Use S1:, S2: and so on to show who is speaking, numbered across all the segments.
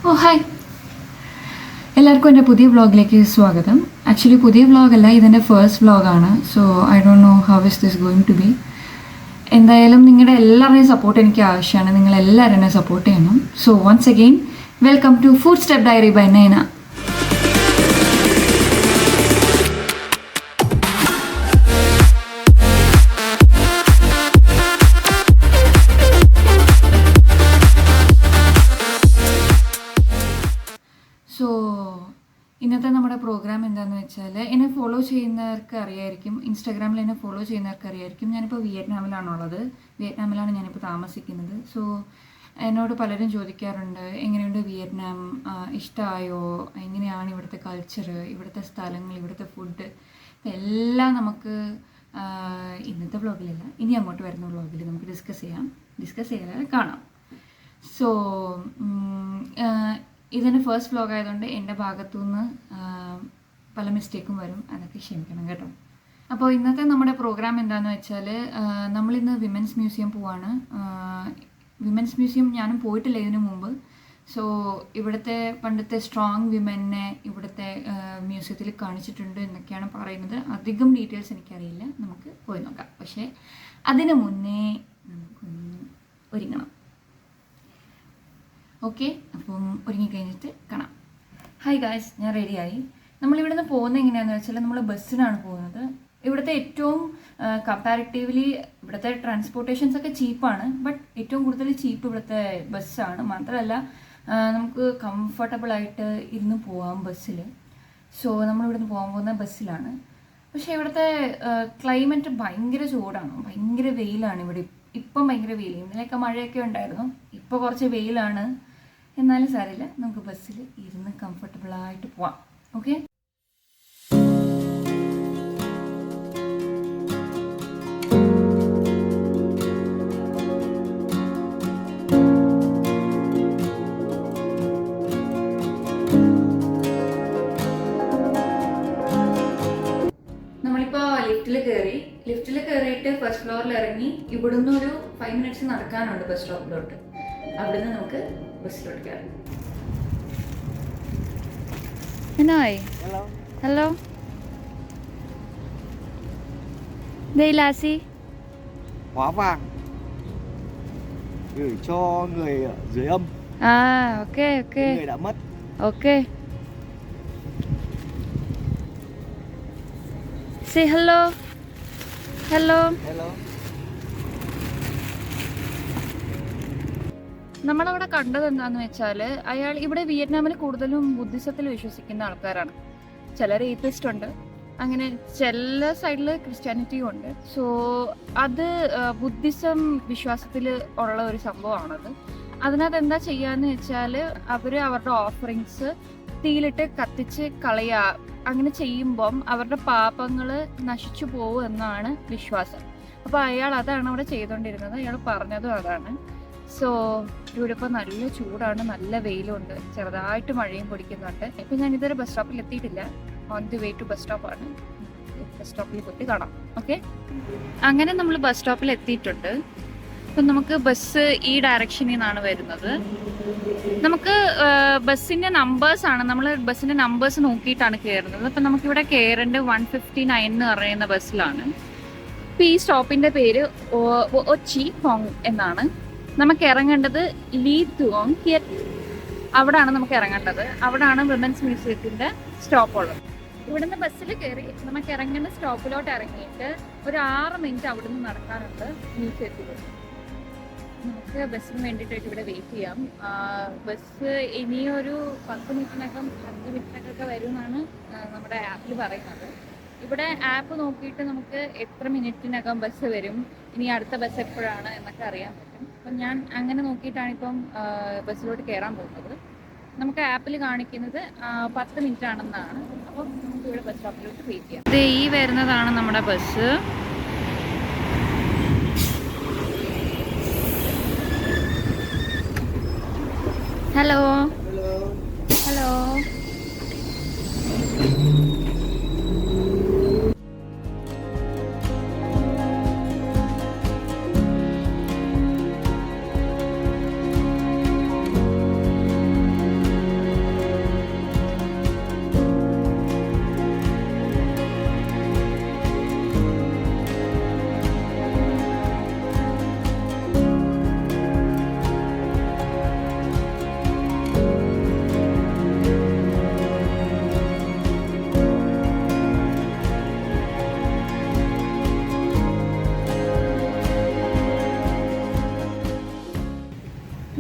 S1: ഓ hi, എല്ലാവർക്കും എൻ്റെ പുതിയ വ്ളോഗിലേക്ക് സ്വാഗതം. ആക്ച്വലി പുതിയ വ്ളോഗല്ല, ഇതെൻ്റെ ഫസ്റ്റ് വ്ളോഗാണ്. So I don't know how is this going to be. എന്തായാലും നിങ്ങളുടെ എല്ലാവരുടെയും സപ്പോർട്ട് എനിക്ക് ആവശ്യമാണ്. നിങ്ങളെല്ലാവരും എന്നെ സപ്പോർട്ട് ചെയ്യണം. So once again welcome to food step diary by Naina. So ഇന്നത്തെ നമ്മുടെ പ്രോഗ്രാം എന്താണെന്ന് വെച്ചാൽ, എന്നെ ഫോളോ ചെയ്യുന്നവർക്ക് അറിയായിരിക്കും, ഇൻസ്റ്റാഗ്രാമിൽ എന്നെ ഫോളോ ചെയ്യുന്നവർക്ക് അറിയായിരിക്കും, ഞാനിപ്പോൾ വിയറ്റ്നാമിലാണുള്ളത്. വിയറ്റ്നാമിലാണ് ഞാനിപ്പോൾ താമസിക്കുന്നത്. സോ എന്നോട് പലരും ചോദിക്കാറുണ്ട്, എങ്ങനെയുണ്ട് വിയറ്റ്നാം, ഇഷ്ടമായോ, എങ്ങനെയാണ് ഇവിടുത്തെ കൾച്ചർ, ഇവിടുത്തെ സ്ഥലങ്ങൾ, ഇവിടുത്തെ ഫുഡ്. എല്ലാം നമുക്ക് ഇന്നത്തെ വ്ളോഗിലല്ല, ഇനി അങ്ങോട്ട് വരുന്ന വ്ളോഗിൽ നമുക്ക് ഡിസ്കസ് ചെയ്യാതെ കാണാം. സോ ഇതെൻ്റെ ഫസ്റ്റ് വ്ളോഗ് ആയതുകൊണ്ട് എൻ്റെ ഭാഗത്തുനിന്ന് പല മിസ്റ്റേക്കും വരും, അതൊക്കെ ക്ഷമിക്കണം കേട്ടോ. അപ്പോൾ ഇന്നത്തെ നമ്മുടെ പ്രോഗ്രാം എന്താണെന്ന് വെച്ചാൽ, നമ്മളിന്ന് വിമൻസ് മ്യൂസിയം പോവാണ്. വിമൻസ് മ്യൂസിയം ഞാനും പോയിട്ടില്ല ഇതിനു മുമ്പ്. സോ ഇവിടുത്തെ പണ്ടത്തെ സ്ട്രോങ് വിമനെ ഇവിടുത്തെ മ്യൂസിയത്തിൽ കാണിച്ചിട്ടുണ്ട് എന്നൊക്കെയാണ് പറയുന്നത്. അധികം ഡീറ്റെയിൽസ് എനിക്കറിയില്ല, നമുക്ക് പോയി നോക്കാം. പക്ഷേ അതിന് മുന്നേ നമുക്കൊന്ന് ഒരുങ്ങണം. ഓക്കെ, അപ്പം ഒരുങ്ങിക്കഴിഞ്ഞിട്ട് കാണാം. ഹായ് ഗായ്സ്, ഞാൻ റെഡിയായി. നമ്മളിവിടെ നിന്ന് പോകുന്നത് എങ്ങനെയാണെന്ന് വെച്ചാൽ, നമ്മൾ ബസ്സിനാണ് പോകുന്നത്. ഇവിടുത്തെ ഏറ്റവും കമ്പാരിറ്റീവ്ലി ഇവിടുത്തെ ട്രാൻസ്പോർട്ടേഷൻസ് ഒക്കെ ചീപ്പാണ്. ബട്ട് ഏറ്റവും കൂടുതൽ ചീപ്പ് ഇവിടുത്തെ ബസ്സാണ്. മാത്രമല്ല നമുക്ക് കംഫർട്ടബിളായിട്ട് ഇരുന്ന് പോവാം ബസ്സിൽ. സോ നമ്മളിവിടെ നിന്ന് പോകാൻ പോകുന്ന ബസ്സിലാണ്. പക്ഷേ ഇവിടുത്തെ ക്ലൈമറ്റ് ഭയങ്കര ചൂടാണ്, ഭയങ്കര വെയിലാണ് ഇവിടെ. ഇപ്പം ഭയങ്കര വെയിൽ, ഇന്നലെയൊക്കെ മഴയൊക്കെ ഉണ്ടായിരുന്നു. ഇപ്പോൾ കുറച്ച് വെയിലാണ്. എന്നാലും സാരമില്ല, നമുക്ക് ബസ്സിൽ ഇരുന്ന് കംഫർട്ടബിളായിട്ട് പോവാം. ഓക്കെ, നമ്മളിപ്പോൾ ലിഫ്റ്റിൽ കയറിയിട്ട് ഫസ്റ്റ് ഫ്ലോറിൽ ഇറങ്ങി ഇവിടുന്ന് ഒരു 5 മിനിറ്റ്സ് നടക്കാനുണ്ട് ബസ് സ്റ്റോപ്പിലോട്ട്. അവിടുന്ന് നമുക്ക് ബസ്സിലോട്ട് കയറാം. Hello. Đây là gì?
S2: Hóa vàng gửi cho người ở dưới âm.
S1: Ok.
S2: Người đã mất.
S1: Ok. Say hello. നമ്മളവിടെ കണ്ടത് എന്താണെന്ന് വെച്ചാൽ, അയാൾ ഇവിടെ വിയറ്റ്നാമിൽ കൂടുതലും ബുദ്ധിസത്തിൽ വിശ്വസിക്കുന്ന ആൾക്കാരാണ്. ചിലർ ഏത്തിസ്റ്റ് ഉണ്ട്, അങ്ങനെ ചില സൈഡിൽ ക്രിസ്ത്യാനിറ്റിയും ഉണ്ട്. സോ അത് ബുദ്ധിസം വിശ്വാസത്തിൽ ഉള്ള ഒരു സംഭവമാണത്. അതിനകത്ത് എന്താ ചെയ്യാന്ന് വെച്ചാൽ, അവരുടെ ഓഫറിങ്സ് തീയിലിട്ട് കത്തിച്ച് കളയുക. അങ്ങനെ ചെയ്യുമ്പം അവരുടെ പാപങ്ങൾ നശിച്ചു പോകും എന്നാണ് വിശ്വാസം. അപ്പോൾ അയാൾ അതാണ് അവിടെ ചെയ്തുകൊണ്ടിരുന്നത്. അയാൾ പറഞ്ഞതും അതാണ്. സോ ഇവിടെ ഇപ്പോൾ നല്ല ചൂടാണ്, നല്ല വെയിലുണ്ട്, ചെറുതായിട്ട് മഴയും പൊടിക്കുന്നുണ്ട്. ഇപ്പം ഞാൻ ഇതുവരെ ബസ് സ്റ്റോപ്പിൽ എത്തിയിട്ടില്ല. On the way to bus സ്റ്റോപ്പാണ്. ബസ് സ്റ്റോപ്പിൽ പോയിട്ട് കാണാം. ഓക്കെ, അങ്ങനെ നമ്മൾ ബസ് സ്റ്റോപ്പിൽ എത്തിയിട്ടുണ്ട്. അപ്പം നമുക്ക് ബസ് ഈ ഡയറക്ഷനിൽ നിന്നാണ് വരുന്നത്. നമുക്ക് ബസ്സിൻ്റെ നമ്പേഴ്സാണ്, നമ്മൾ ബസ്സിൻ്റെ നമ്പേഴ്സ് നോക്കിയിട്ടാണ് കയറുന്നത്. അപ്പം നമുക്കിവിടെ കയറേണ്ടത് 159 എന്ന് പറയുന്ന ബസ്സിലാണ്. ഇപ്പം ഈ സ്റ്റോപ്പിൻ്റെ പേര് ഒച്ചി ഹോങ് എന്നാണ്. നമുക്ക് ഇറങ്ങേണ്ടത് ലീ തുവോങ് ഹിയറ്റ്, അവിടാണ് നമുക്ക് ഇറങ്ങേണ്ടത്. അവിടാണ് വിമൻസ് മ്യൂസിയത്തിൻ്റെ സ്റ്റോപ്പുള്ളത്. ഇവിടുന്ന് ബസ്സിൽ കയറി നമുക്ക് ഇറങ്ങേണ്ട സ്റ്റോപ്പിലോട്ട് ഇറങ്ങിയിട്ട് ഒരു 6 മിനിറ്റ് അവിടുന്ന് നടക്കാനുണ്ട് മ്യൂസിയത്തിൽ. നമുക്ക് ബസ്സിന് വേണ്ടിയിട്ടായിട്ട് ഇവിടെ വെയിറ്റ് ചെയ്യാം. ബസ് ഇനിയൊരു 10 മിനിറ്റിനകം 5 മിനിറ്റിനൊക്കെ വരുമെന്നാണ് നമ്മുടെ ആപ്പിൽ പറയുന്നത്. ഇവിടെ ആപ്പ് നോക്കിയിട്ട് നമുക്ക് എത്ര മിനിറ്റിനകം ബസ് വരും, ഇനി അടുത്ത ബസ് എപ്പോഴാണ് എന്നൊക്കെ അറിയാൻ പറ്റും. അപ്പം ഞാൻ അങ്ങനെ നോക്കിയിട്ടാണ് ഇപ്പം ബസ്സിലോട്ട് കയറാൻ പോകുന്നത്. നമുക്ക് ആപ്പിൽ കാണിക്കുന്നത് 10 മിനിറ്റ് ആണെന്നാണ്. അപ്പം നമുക്ക് ഇവിടെ ബസ് സ്റ്റോപ്പിലോട്ട് വെയിറ്റ് ചെയ്യാം. ഇത് ഈ വരുന്നതാണ് നമ്മുടെ ബസ്. ഹലോ.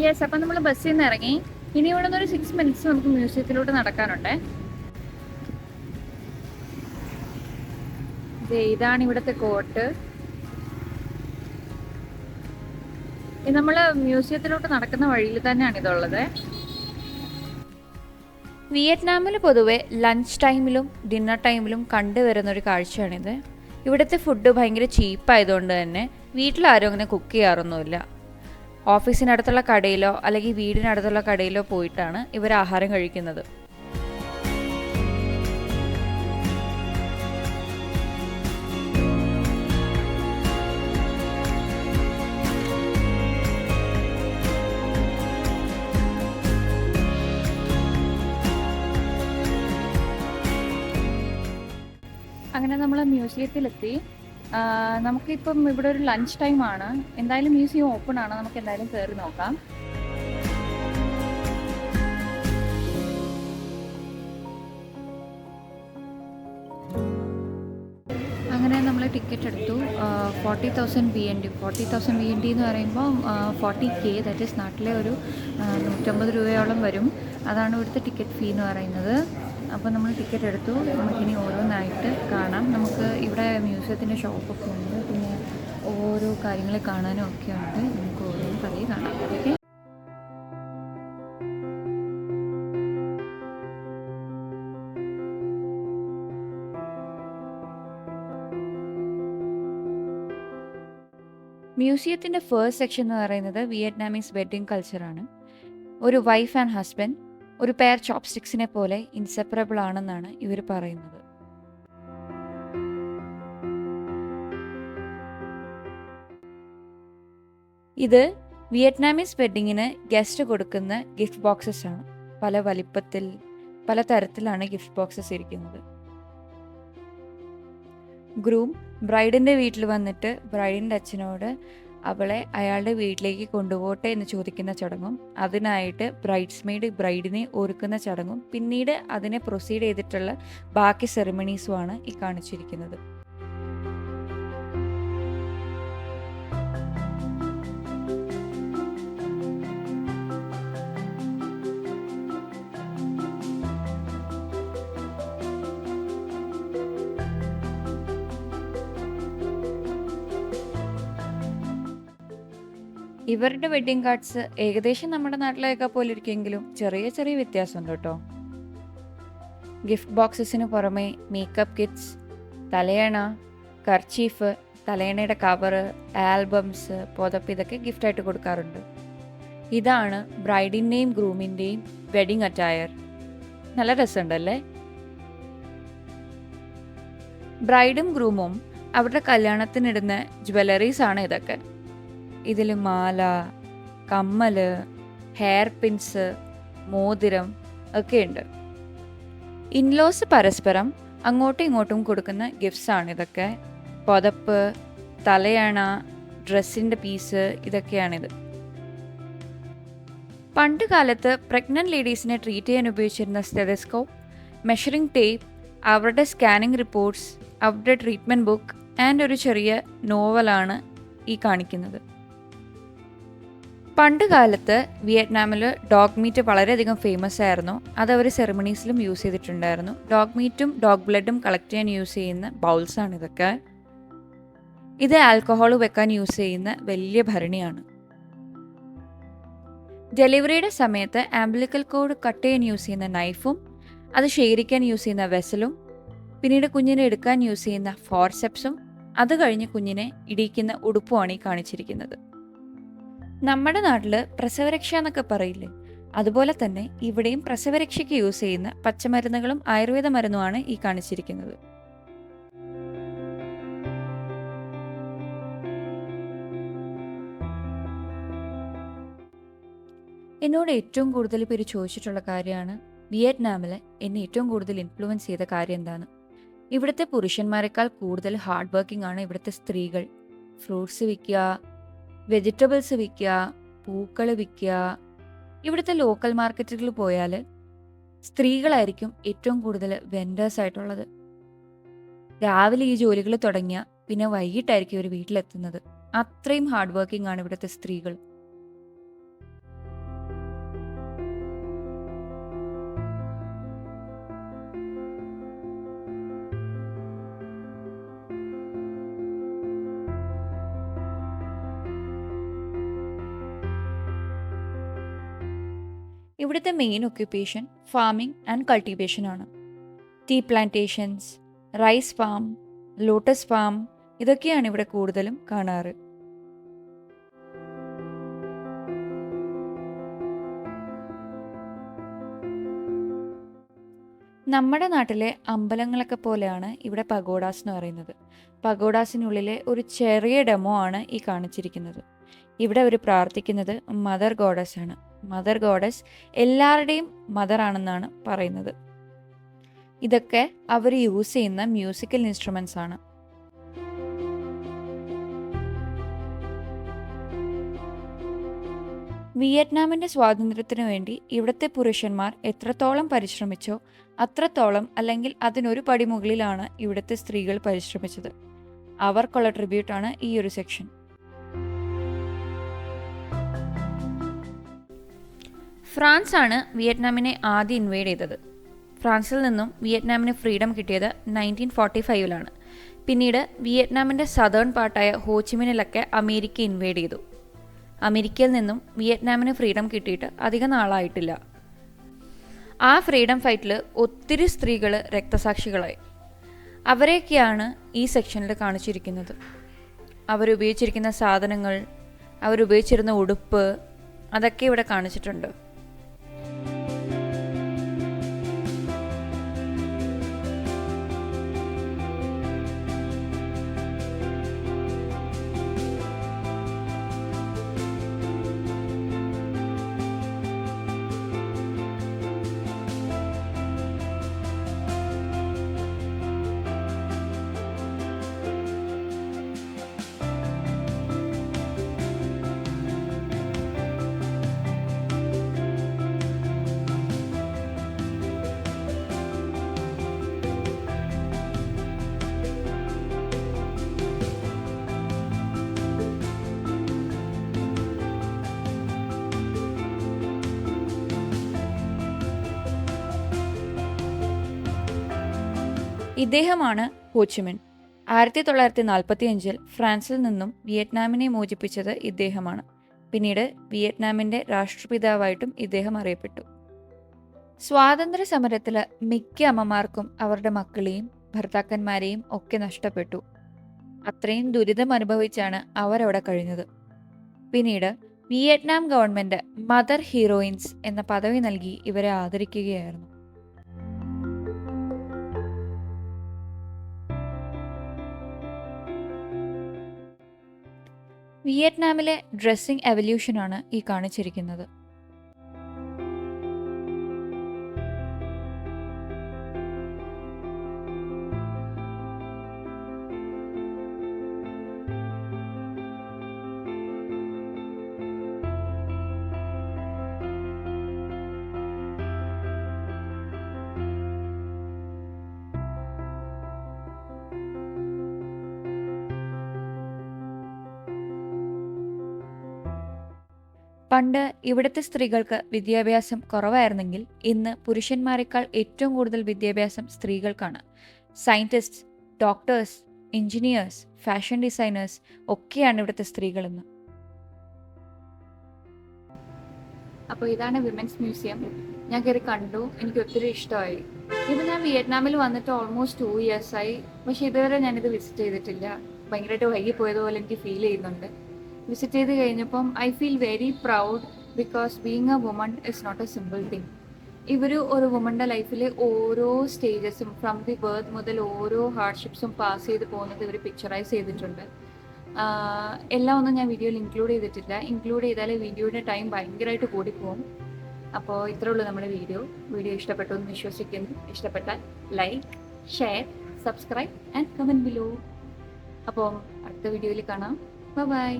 S1: യെസ്, അപ്പം നമ്മൾ ബസ്സിൽ നിന്ന് ഇറങ്ങി. ഇനി ഇവിടെ നിന്ന് ഒരു 6 മിനിറ്റ്സ് നമുക്ക് മ്യൂസിയത്തിലോട്ട് നടക്കാനുണ്ട്. ഇതാണ് ഇവിടുത്തെ കോട്ട്. നമ്മൾ മ്യൂസിയത്തിലോട്ട് നടക്കുന്ന വഴിയിൽ തന്നെയാണ് ഇതുള്ളത്. വിയറ്റ്നാമിൽ പൊതുവെ ലഞ്ച് ടൈമിലും ഡിന്നർ ടൈമിലും കണ്ടുവരുന്ന ഒരു കാഴ്ചയാണിത്. ഇവിടുത്തെ ഫുഡ് ഭയങ്കര ചീപ്പായതുകൊണ്ട് തന്നെ വീട്ടിലാരും അങ്ങനെ കുക്ക് ചെയ്യാറൊന്നുമില്ല. ഓഫീസിനടുത്തുള്ള കടയിലോ അല്ലെങ്കിൽ വീടിനടുത്തുള്ള കടയിലോ പോയിട്ടാണ് ഇവർ ആഹാരം കഴിക്കുന്നത്. അങ്ങനെ നമ്മൾ മ്യൂസിയത്തിലെത്തി. നമുക്കിപ്പം ഇവിടെ ഒരു ലഞ്ച് ടൈമാണ്. എന്തായാലും മ്യൂസിയം ഓപ്പൺ ആണ്, നമുക്ക് എന്തായാലും കയറി നോക്കാം. അങ്ങനെ നമ്മൾ ടിക്കറ്റ് എടുത്തു. 40,000 VND. 40,000 VND എന്ന് പറയുമ്പോൾ 40K, ദാറ്റ് ഈസ് നാട്ടിലെ ഒരു 150 രൂപയോളം വരും. അതാണ് ഇവിടുത്തെ ടിക്കറ്റ് ഫീ എന്ന് പറയുന്നത്. അപ്പോൾ നമ്മൾ ടിക്കറ്റ് എടുത്തു. നമുക്കിനി ഓരോന്നായിട്ട് കാണാം. നമുക്ക് ഇവിടെ മ്യൂസിയത്തിൻ്റെ ഷോപ്പൊക്കെ ഉണ്ട്, പിന്നെ ഓരോ കാര്യങ്ങൾ കാണാനും ഒക്കെ ഉണ്ട്. നമുക്ക് ഓരോന്നും പതിയെ കാണാം. ഓക്കെ, മ്യൂസിയത്തിൻ്റെ ഫസ്റ്റ് സെക്ഷൻ എന്ന് പറയുന്നത് വിയറ്റ്നാമീസ് വെഡ്ഡിങ് കൾച്ചറാണ്. ഒരു വൈഫ് ആൻഡ് ഹസ്ബൻഡ് ഒരു പെയർ ചോപ്സ്റ്റിക്സിനെ പോലെ ഇൻസെപ്പറബിൾ ആണെന്നാണ് ഇവർ പറയുന്നത്. ഇത് വിയറ്റ്നാമീസ് വെഡ്ഡിങ്ങിന് ഗസ്റ്റ് കൊടുക്കുന്ന ഗിഫ്റ്റ് ബോക്സസ് ആണ്. പല വലിപ്പത്തിൽ പല തരത്തിലാണ് ഗിഫ്റ്റ് ബോക്സസ് ഇരിക്കുന്നത്. ഗ്രൂം ബ്രൈഡിൻ്റെ വീട്ടിൽ വന്നിട്ട് ബ്രൈഡിൻ്റെ അച്ഛനോട് അവളെ അയാളുടെ വീട്ടിലേക്ക് കൊണ്ടുപോട്ടെ എന്ന് ചോദിക്കുന്ന ചടങ്ങും, അതിനായിട്ട് ബ്രൈഡ്സ്മെയ്ഡ് ബ്രൈഡിനെ ഒരുക്കുന്ന ചടങ്ങും, പിന്നീട് അതിനെ പ്രൊസീഡ് ചെയ്തിട്ടുള്ള ബാക്കി സെറിമണീസുമാണ് ഈ കാണിച്ചിരിക്കുന്നത്. ഇവരുടെ വെഡ്ഡിങ് കാർഡ്സ് ഏകദേശം നമ്മുടെ നാട്ടിലേക്ക് പോലെ ഇരിക്കുമെങ്കിലും ചെറിയ ചെറിയ വ്യത്യാസമുണ്ട് കേട്ടോ. ഗിഫ്റ്റ് ബോക്സസിന് പുറമെ മേക്കപ്പ് കിറ്റ്സ്, തലയണ, കർച്ചീഫ്, തലയണയുടെ കവറ്, ആൽബംസ്, പുതപ്പ് ഇതൊക്കെ ഗിഫ്റ്റായിട്ട് കൊടുക്കാറുണ്ട്. ഇതാണ് ബ്രൈഡിൻ്റെയും ഗ്രൂമിൻ്റെയും വെഡ്ഡിങ് അറ്റയർ. നല്ല രസമുണ്ടല്ലേ? ബ്രൈഡും ഗ്രൂമും അവരുടെ കല്യാണത്തിനിടുന്ന ജ്വല്ലറീസ് ആണ് ഇതൊക്കെ. ഇതിൽ മാല, കമ്മല്, ഹെയർ പിൻസ്, മോതിരം ഒക്കെ ഉണ്ട്. ഇൻലോസ് പരസ്പരം അങ്ങോട്ടും ഇങ്ങോട്ടും കൊടുക്കുന്ന ഗിഫ്റ്റ്സ് ആണ് ഇതൊക്കെ. പുതപ്പ്, തലയണ, ഡ്രസ്സിൻ്റെ പീസ് ഇതൊക്കെയാണിത്. പണ്ട് കാലത്ത് പ്രഗ്നന്റ് ലേഡീസിനെ ട്രീറ്റ് ചെയ്യാൻ ഉപയോഗിച്ചിരുന്ന സ്റ്റെതസ്കോപ്പ്, മെഷറിംഗ് ടേപ്പ്, അവരുടെ സ്കാനിങ് റിപ്പോർട്ട്സ്, അവരുടെ ട്രീറ്റ്മെൻറ്റ് ബുക്ക് ആൻഡ് ഒരു ചെറിയ നോവലാണ് ഈ കാണിക്കുന്നത്. പണ്ട് കാലത്ത് വിയറ്റ്നാമിൽ ഡോഗ് മീറ്റ് വളരെയധികം ഫേമസ് ആയിരുന്നു. അതവർ സെറിമണീസിലും യൂസ് ചെയ്തിട്ടുണ്ടായിരുന്നു. ഡോഗ് മീറ്റും ഡോഗ് ബ്ലഡും കളക്ട് ചെയ്യാൻ യൂസ് ചെയ്യുന്ന ബൗൾസാണ് ഇതൊക്കെ. ഇത് ആൽക്കഹോൾ വെക്കാൻ യൂസ് ചെയ്യുന്ന വലിയ ഭരണിയാണ്. ഡെലിവറിയുടെ സമയത്ത് ആംബിലിക്കൽ കോഡ് കട്ട് ചെയ്യാൻ യൂസ് ചെയ്യുന്ന നൈഫും, അത് ശേഖരിക്കാൻ യൂസ് ചെയ്യുന്ന വെസലും, പിന്നീട് കുഞ്ഞിനെ എടുക്കാൻ യൂസ് ചെയ്യുന്ന ഫോർസെപ്സും, അത് കഴിഞ്ഞ് കുഞ്ഞിനെ ഇടിക്കുന്ന ഉടുപ്പുമാണ് ഈ കാണിച്ചിരിക്കുന്നത്. നമ്മുടെ നാട്ടിൽ പ്രസവരക്ഷ എന്നൊക്കെ പറയില്ലേ, അതുപോലെ തന്നെ ഇവിടെയും പ്രസവരക്ഷയ്ക്ക് യൂസ് ചെയ്യുന്ന പച്ചമരുന്നുകളും ആയുർവേദ മരുന്നുമാണ് ഈ കാണിച്ചിരിക്കുന്നത്. എന്നോട് ഏറ്റവും കൂടുതൽ പേര് ചോദിച്ചിട്ടുള്ള കാര്യമാണ് വിയറ്റ്നാമിൽ എന്നെ ഏറ്റവും കൂടുതൽ ഇൻഫ്ലുവൻസ് ചെയ്ത കാര്യം എന്താണ്. ഇവിടുത്തെ പുരുഷന്മാരെക്കാൾ കൂടുതൽ ഹാർഡ് വർക്കിംഗ് ആണ് ഇവിടുത്തെ സ്ത്രീകൾ. ഫ്രൂട്ട്സ് വിൽക്കുക, വെജിറ്റബിൾസ് വിൽക്കുക, പൂക്കൾ വിൽക്കുക. ഇവിടുത്തെ ലോക്കൽ മാർക്കറ്റുകളിൽ പോയാൽ സ്ത്രീകളായിരിക്കും ഏറ്റവും കൂടുതൽ വെൻഡേഴ്സ് ആയിട്ടുള്ളത്. രാവിലെ ഈ ജോലികൾ തുടങ്ങിയ പിന്നെ വൈകിട്ടായിരിക്കും ഇവർ വീട്ടിലെത്തുന്നത്. അത്രയും ഹാർഡ് വർക്കിംഗ് ആണ് ഇവിടുത്തെ സ്ത്രീകൾ.
S3: ഇവിടുത്തെ main occupation farming and cultivation ആണ്. Tea plantations, rice farm, lotus farm ഇതൊക്കെയാണ് ഇവിടെ കൂടുതലും കാണാറ്. നമ്മുടെ നാട്ടിലെ അമ്പലങ്ങളൊക്കെ പോലെയാണ് ഇവിടെ പഗോഡാസ് എന്ന് പറയുന്നത്. പഗോഡാസിനുള്ളിലെ ഒരു ചെറിയ ഡെമോ ആണ് ഈ കാണിച്ചിരിക്കുന്നത്. ഇവിടെ അവർ പ്രാർത്ഥിക്കുന്നത് മദർ ഗോഡസ് ആണ്. മദർ ഗോഡസ് എല്ലാവരുടെയും മദർ ആണെന്നാണ് പറയുന്നത്. ഇതൊക്കെ അവർ യൂസ് ചെയ്യുന്ന മ്യൂസിക്കൽ ഇൻസ്ട്രുമെന്റ്സ് ആണ്. വിയറ്റ്നാമിൻ്റെ സ്വാതന്ത്ര്യത്തിനു വേണ്ടി ഇവിടുത്തെ പുരുഷന്മാർ എത്രത്തോളം പരിശ്രമിച്ചോ അത്രത്തോളം അല്ലെങ്കിൽ അതിനൊരു പടി മുകളിലാണ് ഇവിടുത്തെ സ്ത്രീകൾ പരിശ്രമിച്ചത്. അവർക്കുള്ള ട്രിബ്യൂട്ടാണ് ഈ ഒരു സെക്ഷൻ. ഫ്രാൻസ് ആണ് വിയറ്റ്നാമിനെ ആദ്യം ഇൻവേഡ് ചെയ്തത്. ഫ്രാൻസിൽ നിന്നും വിയറ്റ്നാമിന് ഫ്രീഡം കിട്ടിയത് 1945 പിന്നീട് വിയറ്റ്നാമിൻ്റെ സദേൺ പാർട്ടായ ഹോച്ചിമിനിലൊക്കെ അമേരിക്ക ഇൻവേഡ് ചെയ്തു. അമേരിക്കയിൽ നിന്നും വിയറ്റ്നാമിന് ഫ്രീഡം കിട്ടിയിട്ട് അധികം നാളായിട്ടില്ല. ആ ഫ്രീഡം ഫൈറ്റിൽ ഒത്തിരി സ്ത്രീകൾ രക്തസാക്ഷികളായി. അവരെയൊക്കെയാണ് ഈ സെക്ഷനിൽ കാണിച്ചിരിക്കുന്നത്. അവരുപയോഗിച്ചിരിക്കുന്ന സാധനങ്ങൾ, അവരുപയോഗിച്ചിരുന്ന ഉടുപ്പ്, അതൊക്കെ ഇവിടെ കാണിച്ചിട്ടുണ്ട്. ഇദ്ദേഹമാണ് ഹോച്ചിമിൻ. 1945 ഫ്രാൻസിൽ നിന്നും വിയറ്റ്നാമിനെ മോചിപ്പിച്ചത് ഇദ്ദേഹമാണ്. പിന്നീട് വിയറ്റ്നാമിൻ്റെ രാഷ്ട്രപിതാവായിട്ടും ഇദ്ദേഹം അറിയപ്പെട്ടു. സ്വാതന്ത്ര്യ സമരത്തിൽ മിക്ക അമ്മമാർക്കും അവരുടെ മക്കളെയും ഭർത്താക്കന്മാരെയും ഒക്കെ നഷ്ടപ്പെട്ടു. അത്രയും ദുരിതം അനുഭവിച്ചാണ് അവരവിടെ കഴിഞ്ഞത്. പിന്നീട് വിയറ്റ്നാം ഗവൺമെൻറ് മദർ ഹീറോയിൻസ് എന്ന പദവി നൽകി ഇവരെ ആദരിക്കുകയായിരുന്നു. വിയറ്റ്നാമിലെ ഡ്രസ്സിംഗ് എവല്യൂഷനാണ് ഈ കാണിച്ചിരിക്കുന്നത്. പണ്ട് ഇവിടുത്തെ സ്ത്രീകൾക്ക് വിദ്യാഭ്യാസം കുറവായിരുന്നെങ്കിൽ ഇന്ന് പുരുഷന്മാരെക്കാൾ ഏറ്റവും കൂടുതൽ വിദ്യാഭ്യാസം സ്ത്രീകൾക്കാണ്. Scientist, doctors, engineers, fashion designers ഒക്കെയാണ് ഇവിടുത്തെ സ്ത്രീകളെന്ന്.
S1: അപ്പോൾ ഇതാണ് വിമൻസ് മ്യൂസിയം. ഞാൻ കയറി കണ്ടു, എനിക്ക് ഒത്തിരി ഇഷ്ടമായി. ഇത് ഞാൻ വിയറ്റ്നാമിൽ വന്നിട്ട് ഓൾമോസ്റ്റ് 2 years ആയി. പക്ഷേ ഇതുവരെ ഞാനിത് വിസിറ്റ് ചെയ്തിട്ടില്ല. ഭയങ്കരമായിട്ട് വൈകിപ്പോയതുപോലെ എനിക്ക് ഫീൽ ചെയ്യുന്നുണ്ട്. വിസിറ്റ് ചെയ്ത് കഴിഞ്ഞപ്പം I feel very proud because being a woman is not a simple thing. ഒരു വുമൻ്റെ ലൈഫിലെ ഓരോ സ്റ്റേജസും ഫ്രം ദി ബർത്ത് മുതൽ ഓരോ ഹാർഡ്ഷിപ്സും പാസ് ചെയ്ത് പോകുന്നത് ഇവർ പിക്ചറൈസ് ചെയ്തിട്ടുണ്ട്. എല്ലാം ഒന്നും ഞാൻ വീഡിയോയിൽ ഇൻക്ലൂഡ് ചെയ്തിട്ടില്ല. ഇൻക്ലൂഡ് ചെയ്താൽ വീഡിയോയുടെ ടൈം ഭയങ്കരമായിട്ട് കൂടിപ്പോകും. അപ്പോൾ ഇത്രേ ഉള്ളൂ നമ്മുടെ വീഡിയോ ഇഷ്ടപ്പെട്ടു എന്ന് വിശ്വസിക്കുന്നു. ഇഷ്ടപ്പെട്ടാൽ like, share, subscribe and comment below. അപ്പോൾ അടുത്ത വീഡിയോയിൽ കാണാം. ബൈ.